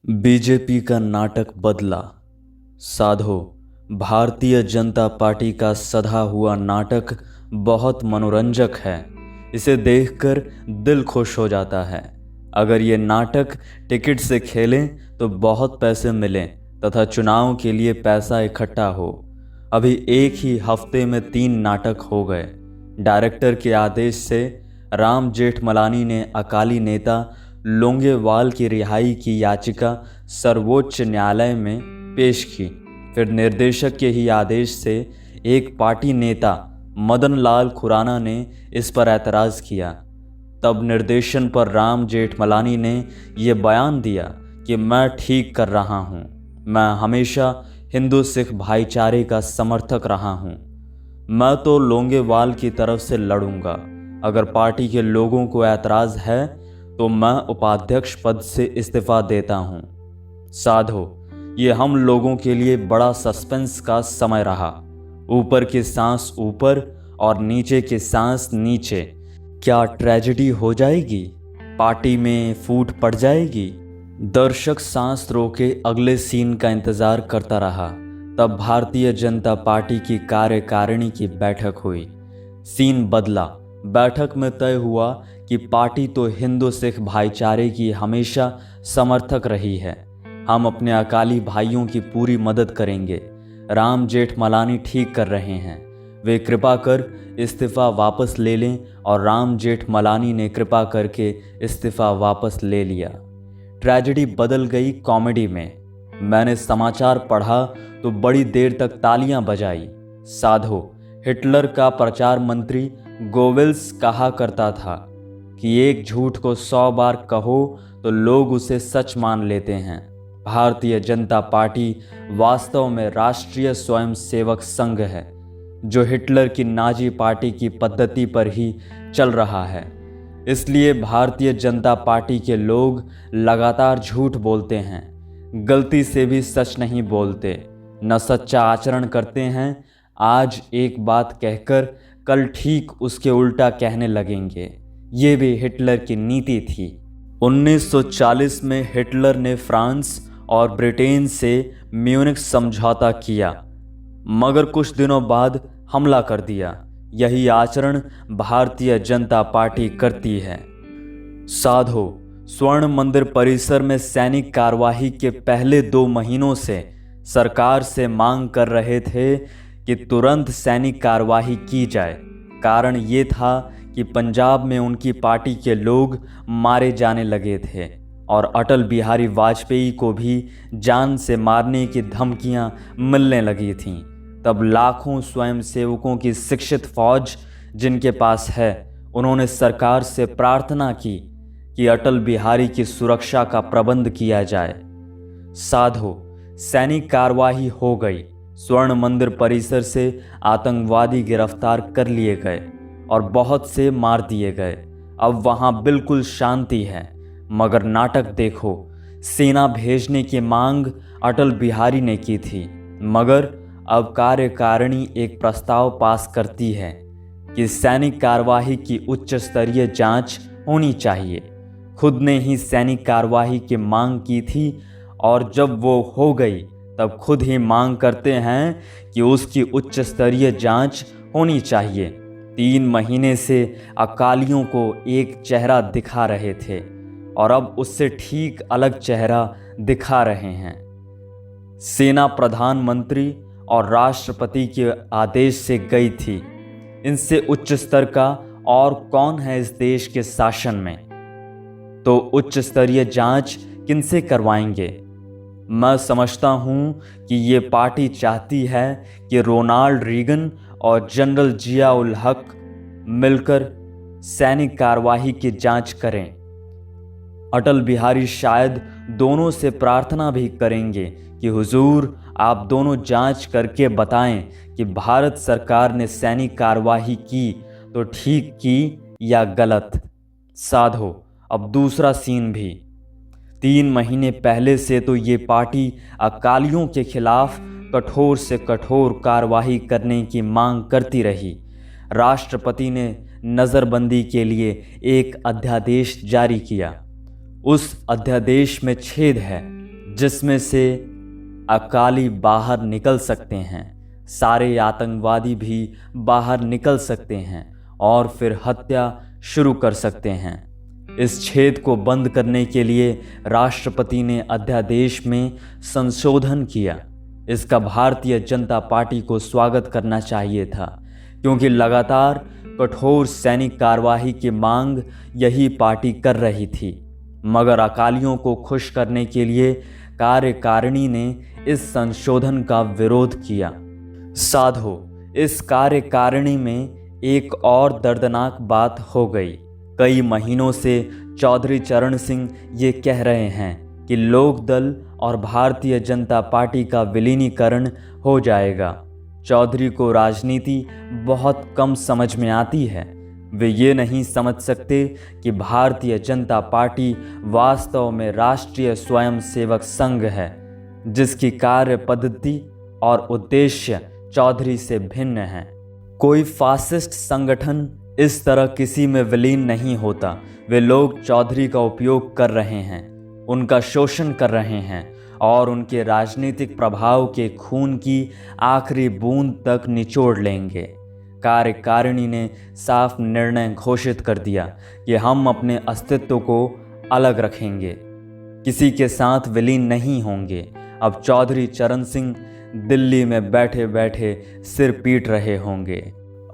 BJP का नाटक बदला। साधो, भारतीय जनता पार्टी का सधा हुआ नाटक बहुत मनोरंजक है। इसे देखकर दिल खुश हो जाता है। अगर ये नाटक टिकट से खेलें तो बहुत पैसे मिलें तथा चुनाव के लिए पैसा इकट्ठा हो। अभी एक ही हफ्ते में 3 नाटक हो गए। डायरेक्टर के आदेश से राम जेठमलानी ने अकाली नेता लोंगेवाल की रिहाई की याचिका सर्वोच्च न्यायालय में पेश की। फिर निर्देशक के ही आदेश से एक पार्टी नेता मदन लाल खुराना ने इस पर ऐतराज़ किया। तब निर्देशन पर राम जेठमलानी ने ये बयान दिया कि मैं ठीक कर रहा हूँ। मैं हमेशा हिंदू सिख भाईचारे का समर्थक रहा हूँ। मैं तो लोंगेवाल की तरफ से लड़ूंगा। अगर पार्टी के लोगों को ऐतराज़ है तो मैं उपाध्यक्ष पद से इस्तीफा देता हूँ। साधो, ये हम लोगों के लिए बड़ा सस्पेंस का समय रहा। ऊपर की सांस ऊपर और नीचे की सांस नीचे। क्या ट्रेजेडी हो जाएगी? पार्टी में फूट पड़ जाएगी? दर्शक सांस रोके अगले सीन का इंतजार करता रहा। तब भारतीय जनता पार्टी की कार्यकारिणी की बैठक हुई। सीन बदला। बैठक में तय हुआ कि पार्टी तो हिंदू सिख भाईचारे की हमेशा समर्थक रही है। हम अपने अकाली भाइयों की पूरी मदद करेंगे। राम जेठमलानी ठीक कर रहे हैं। वे कृपा कर इस्तीफा वापस ले लें। और राम जेठमलानी ने कृपा करके इस्तीफा वापस ले लिया। ट्रेजेडी बदल गई कॉमेडी में। मैंने समाचार पढ़ा तो बड़ी देर तक तालियां बजाई। साधो, हिटलर का प्रचार मंत्री गोवेल्स कहा करता था कि एक झूठ को 100 बार कहो तो लोग उसे सच मान लेते हैं। भारतीय जनता पार्टी वास्तव में राष्ट्रीय स्वयंसेवक संघ है, जो हिटलर की नाजी पार्टी की पद्धति पर ही चल रहा है। इसलिए भारतीय जनता पार्टी के लोग लगातार झूठ बोलते हैं, गलती से भी सच नहीं बोलते, न सच्चा आचरण करते हैं। आज एक बात कहकर कल ठीक उसके उल्टा कहने लगेंगे। ये भी हिटलर की नीति थी। 1940 में हिटलर ने फ्रांस और ब्रिटेन से म्यूनिख समझौता किया, मगर कुछ दिनों बाद हमला कर दिया। यही आचरण भारतीय जनता पार्टी करती है। साधो, स्वर्ण मंदिर परिसर में सैनिक कार्यवाही के पहले 2 महीनों से सरकार से मांग कर रहे थे कि तुरंत सैनिक कार्यवाही की जाए। कारण ये था कि पंजाब में उनकी पार्टी के लोग मारे जाने लगे थे और अटल बिहारी वाजपेयी को भी जान से मारने की धमकियां मिलने लगी थीं। तब लाखों स्वयंसेवकों की शिक्षित फौज जिनके पास है, उन्होंने सरकार से प्रार्थना की कि अटल बिहारी की सुरक्षा का प्रबंध किया जाए। साधो, सैनिक कार्यवाही हो गई। स्वर्ण मंदिर परिसर से आतंकवादी गिरफ्तार कर लिए गए और बहुत से मार दिए गए। अब वहां बिल्कुल शांति है। मगर नाटक देखो, सेना भेजने की मांग अटल बिहारी ने की थी, मगर अब कार्यकारिणी एक प्रस्ताव पास करती है कि सैनिक कार्यवाही की उच्च स्तरीय जांच होनी चाहिए। खुद ने ही सैनिक कार्यवाही की मांग की थी और जब वो हो गई तब खुद ही मांग करते हैं कि उसकी उच्च स्तरीय जांच होनी चाहिए। 3 महीने से अकालियों को एक चेहरा दिखा रहे थे और अब उससे ठीक अलग चेहरा दिखा रहे हैं। सेना प्रधानमंत्री और राष्ट्रपति के आदेश से गई थी। इनसे उच्च स्तर का और कौन है इस देश के शासन में? तो उच्च स्तरीय जांच किनसे करवाएंगे? मैं समझता हूँ कि ये पार्टी चाहती है कि रोनाल्ड रीगन और जनरल जिया उल हक मिलकर सैनिक कार्यवाही की जांच करें। अटल बिहारी शायद दोनों से प्रार्थना भी करेंगे कि हुजूर, आप दोनों जांच करके बताएं कि भारत सरकार ने सैनिक कार्यवाही की तो ठीक की या गलत। साधो, अब दूसरा सीन भी। 3 महीने पहले से तो ये पार्टी अकालियों के खिलाफ कठोर से कठोर कार्रवाई करने की मांग करती रही। राष्ट्रपति ने नज़रबंदी के लिए एक अध्यादेश जारी किया। उस अध्यादेश में छेद है। जिसमें से अकाली बाहर निकल सकते हैं, सारे आतंकवादी भी बाहर निकल सकते हैं और फिर हत्या शुरू कर सकते हैं। इस छेद को बंद करने के लिए राष्ट्रपति ने अध्यादेश में संशोधन किया। इसका भारतीय जनता पार्टी को स्वागत करना चाहिए था, क्योंकि लगातार कठोर सैनिक कार्यवाही की मांग यही पार्टी कर रही थी। मगर अकालियों को खुश करने के लिए कार्यकारिणी ने इस संशोधन का विरोध किया। साधो, इस कार्यकारिणी में एक और दर्दनाक बात हो गई। कई महीनों से चौधरी चरण सिंह ये कह रहे हैं कि लोकदल और भारतीय जनता पार्टी का विलीनीकरण हो जाएगा। चौधरी को राजनीति बहुत कम समझ में आती है। वे ये नहीं समझ सकते कि भारतीय जनता पार्टी वास्तव में राष्ट्रीय स्वयंसेवक संघ है, जिसकी कार्य पद्धति और उद्देश्य चौधरी से भिन्न है। कोई फासिस्ट संगठन इस तरह किसी में विलीन नहीं होता। वे लोग चौधरी का उपयोग कर रहे हैं, उनका शोषण कर रहे हैं और उनके राजनीतिक प्रभाव के खून की आखिरी बूंद तक निचोड़ लेंगे। कार्यकारिणी ने साफ निर्णय घोषित कर दिया कि हम अपने अस्तित्व को अलग रखेंगे, किसी के साथ विलीन नहीं होंगे। अब चौधरी चरण सिंह दिल्ली में बैठे बैठे सिर पीट रहे होंगे।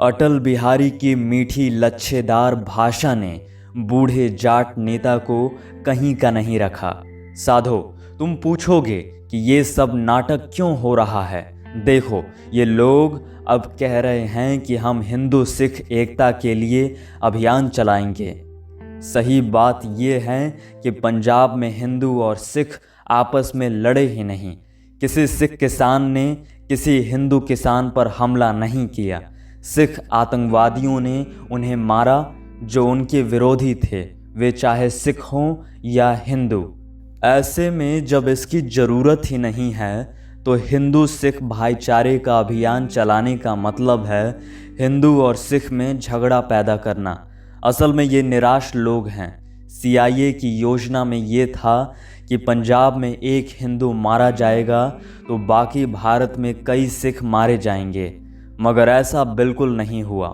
अटल बिहारी की मीठी लच्छेदार भाषा ने बूढ़े जाट नेता को कहीं का नहीं रखा। साधो, तुम पूछोगे कि ये सब नाटक क्यों हो रहा है। देखो, ये लोग अब कह रहे हैं कि हम हिंदू सिख एकता के लिए अभियान चलाएंगे। सही बात यह है कि पंजाब में हिंदू और सिख आपस में लड़े ही नहीं। किसी सिख किसान ने किसी हिंदू किसान पर हमला नहीं किया। सिख आतंकवादियों ने उन्हें मारा जो उनके विरोधी थे, वे चाहे सिख हों या हिंदू। ऐसे में जब इसकी ज़रूरत ही नहीं है तो हिंदू सिख भाईचारे का अभियान चलाने का मतलब है हिंदू और सिख में झगड़ा पैदा करना। असल में ये निराश लोग हैं। CIA की योजना में ये था कि पंजाब में एक हिंदू मारा जाएगा तो बाकी भारत में कई सिख मारे जाएंगे, मगर ऐसा बिल्कुल नहीं हुआ।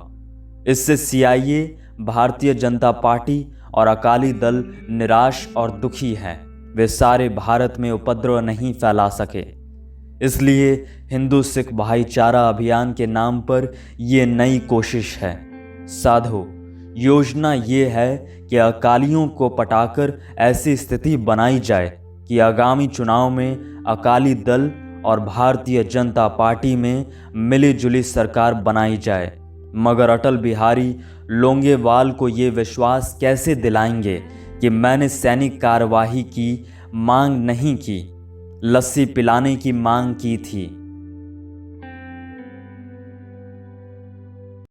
इससे CIA, भारतीय जनता पार्टी और अकाली दल निराश और दुखी है। वे सारे भारत में उपद्रव नहीं फैला सके। इसलिए हिंदू सिख भाईचारा अभियान के नाम पर ये नई कोशिश है। साधो, योजना ये है कि अकालियों को पटाकर ऐसी स्थिति बनाई जाए कि आगामी चुनाव में अकाली दल और भारतीय जनता पार्टी में मिलीजुली सरकार बनाई जाए। मगर अटल बिहारी लोंगेवाल को ये विश्वास कैसे दिलाएंगे कि मैंने सैनिक कार्यवाही की मांग नहीं की, लस्सी पिलाने की मांग की थी।